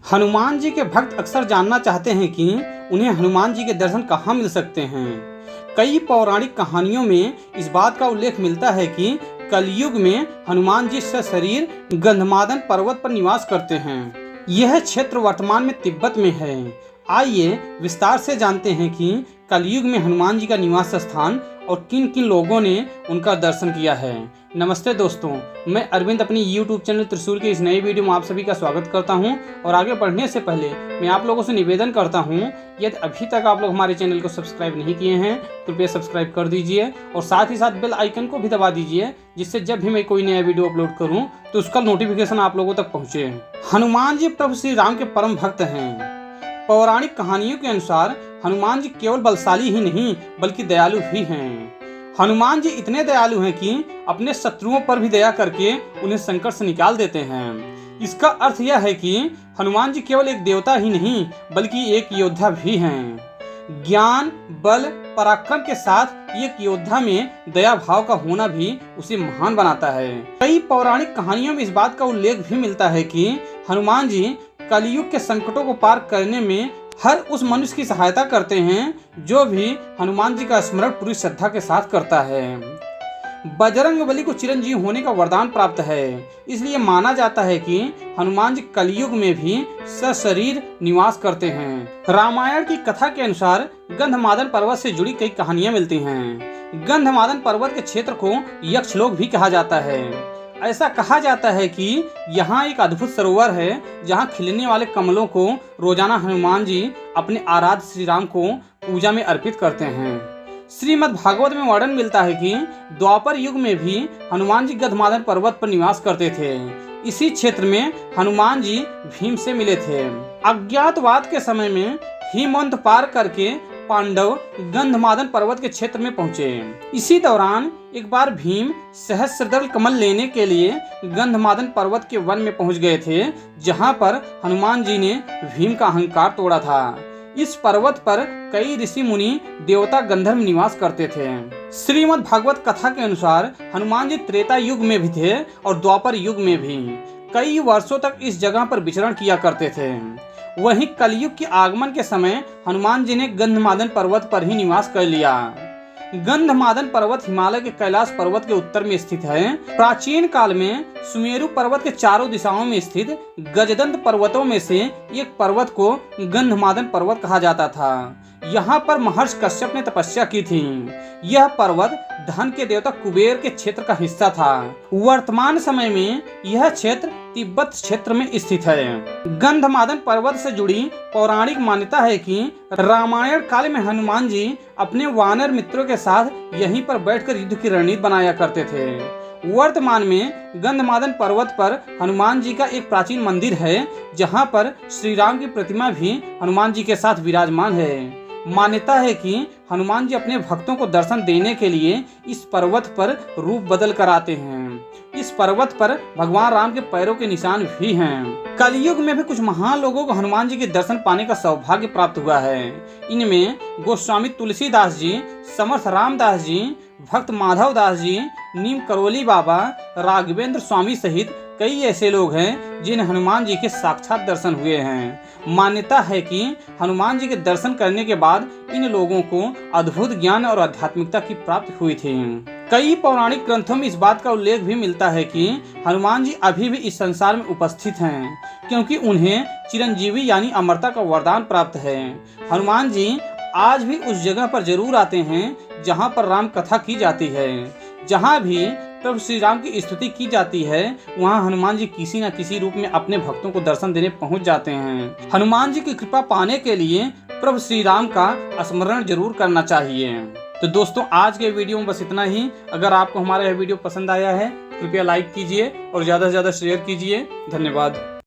हनुमान जी के भक्त अक्सर जानना चाहते हैं कि उन्हें हनुमान जी के दर्शन कहाँ मिल सकते हैं। कई पौराणिक कहानियों में इस बात का उल्लेख मिलता है कि कलयुग में हनुमान जी सशरीर गंधमादन पर्वत पर निवास करते हैं। यह क्षेत्र वर्तमान में तिब्बत में है। आइए विस्तार से जानते हैं कि कलयुग में हनुमान जी का निवास स्थान और किन किन लोगों ने उनका दर्शन किया है। नमस्ते दोस्तों, मैं अरविंद अपनी YouTube चैनल त्रिशूल के इस नई वीडियो में आप सभी का स्वागत करता हूं। और आगे बढ़ने से पहले मैं आप लोगों से निवेदन करता हूं, यदि अभी तक आप लोग हमारे चैनल को सब्सक्राइब नहीं किए हैं तो कृपया सब्सक्राइब कर दीजिए और साथ ही साथ बेल आइकन को भी दबा दीजिए, जिससे जब भी मैं कोई नया वीडियो अपलोड करूँ तो उसका नोटिफिकेशन आप लोगों तक पहुँचे। हनुमान जी प्रभु श्री राम के परम भक्त हैं। पौराणिक कहानियों के अनुसार हनुमान जी केवल बलशाली ही नहीं बल्कि दयालु भी हैं। हनुमान जी इतने दयालु हैं कि अपने शत्रुओं पर भी दया करके उन्हें संकट से निकाल देते हैं। इसका अर्थ यह है कि हनुमान जी केवल एक देवता ही नहीं बल्कि एक योद्धा भी हैं। ज्ञान, बल, पराक्रम के साथ एक योद्धा में दया भाव का होना भी उसे महान बनाता है। कई पौराणिक कहानियों में इस बात का उल्लेख भी मिलता है कि हनुमान जी कलयुग के संकटों को पार करने में हर उस मनुष्य की सहायता करते हैं जो भी हनुमान जी का स्मरण पूरी श्रद्धा के साथ करता है। बजरंगबली को चिरंजीव होने का वरदान प्राप्त है, इसलिए माना जाता है कि हनुमान जी कलयुग में भी सशरीर निवास करते हैं। रामायण की कथा के अनुसार गंधमादन पर्वत से जुड़ी कई कहानियां मिलती हैं। गंधमादन पर्वत के क्षेत्र को यक्षलोक भी कहा जाता है। ऐसा कहा जाता है कि यहाँ एक अद्भुत सरोवर है जहाँ खिलने वाले कमलों को रोजाना हनुमान जी अपने आराध्य श्री राम को पूजा में अर्पित करते हैं। श्रीमद् भागवत में वर्णन मिलता है कि द्वापर युग में भी हनुमान जी गंधमादन पर्वत पर निवास करते थे। इसी क्षेत्र में हनुमान जी भीम से मिले थे। अज्ञातवास के समय में हिमवंत पार करके पांडव गंधमादन पर्वत के क्षेत्र में पहुंचे। इसी दौरान एक बार भीम सहस्त्रदल कमल लेने के लिए गंधमादन पर्वत के वन में पहुंच गए थे, जहां पर हनुमान जी ने भीम का अहंकार तोड़ा था। इस पर्वत पर कई ऋषि मुनि, देवता, गंधर्व निवास करते थे। श्रीमद् भागवत कथा के अनुसार हनुमान जी त्रेता युग में भी थे और द्वापर युग में भी कई वर्षों तक इस जगह पर विचरण किया करते थे। वहीं कलयुग के आगमन के समय हनुमान जी ने गंधमादन पर्वत पर ही निवास कर लिया। गंधमादन पर्वत हिमालय के कैलाश पर्वत के उत्तर में स्थित है। प्राचीन काल में सुमेरु पर्वत के चारों दिशाओं में स्थित गजदंत पर्वतों में से एक पर्वत को गंधमादन पर्वत कहा जाता था। यहाँ पर महर्षि कश्यप ने तपस्या की थी। यह पर्वत धन के देवता कुबेर के क्षेत्र का हिस्सा था। वर्तमान समय में यह क्षेत्र तिब्बत क्षेत्र में स्थित है। गंधमादन पर्वत से जुड़ी पौराणिक मान्यता है कि रामायण काल में हनुमान जी अपने वानर मित्रों के साथ यहीं पर बैठकर युद्ध की रणनीति बनाया करते थे। वर्तमान में गंधमादन पर्वत पर हनुमान जी का एक प्राचीन मंदिर है, जहां पर श्री राम की प्रतिमा भी हनुमान जी के साथ विराजमान है। मान्यता है कि हनुमान जी अपने भक्तों को दर्शन देने के लिए इस पर्वत पर रूप बदल कर आते हैं। इस पर्वत पर भगवान राम के पैरों के निशान भी हैं। कलयुग में भी कुछ महान लोगों को हनुमान जी के दर्शन पाने का सौभाग्य प्राप्त हुआ है। इनमें गोस्वामी तुलसीदास जी, समर्थ रामदास जी, भक्त माधव दास जी, नीम करोली बाबा, राघवेंद्र स्वामी सहित कई ऐसे लोग हैं जिन्हें हनुमान जी के साक्षात दर्शन हुए हैं। मान्यता है कि हनुमान जी के दर्शन करने के बाद इन लोगों को अद्भुत ज्ञान और आध्यात्मिकता की प्राप्ति हुई थी। कई पौराणिक ग्रंथों में इस बात का उल्लेख भी मिलता है कि हनुमान जी अभी भी इस संसार में उपस्थित हैं, क्योंकि उन्हें चिरंजीवी यानी अमरता का वरदान प्राप्त है। हनुमान जी आज भी उस जगह पर जरूर आते हैं जहां पर राम कथा की जाती है। जहां भी प्रभु श्री राम की स्तुति की जाती है, वहां हनुमान जी किसी न किसी रूप में अपने भक्तों को दर्शन देने पहुंच जाते हैं। हनुमान जी की कृपा पाने के लिए प्रभु श्री राम का स्मरण जरूर करना चाहिए। तो दोस्तों, आज के वीडियो में बस इतना ही। अगर आपको हमारा यह वीडियो पसंद आया है कृपया लाइक कीजिए और ज़्यादा से ज़्यादा शेयर कीजिए। धन्यवाद।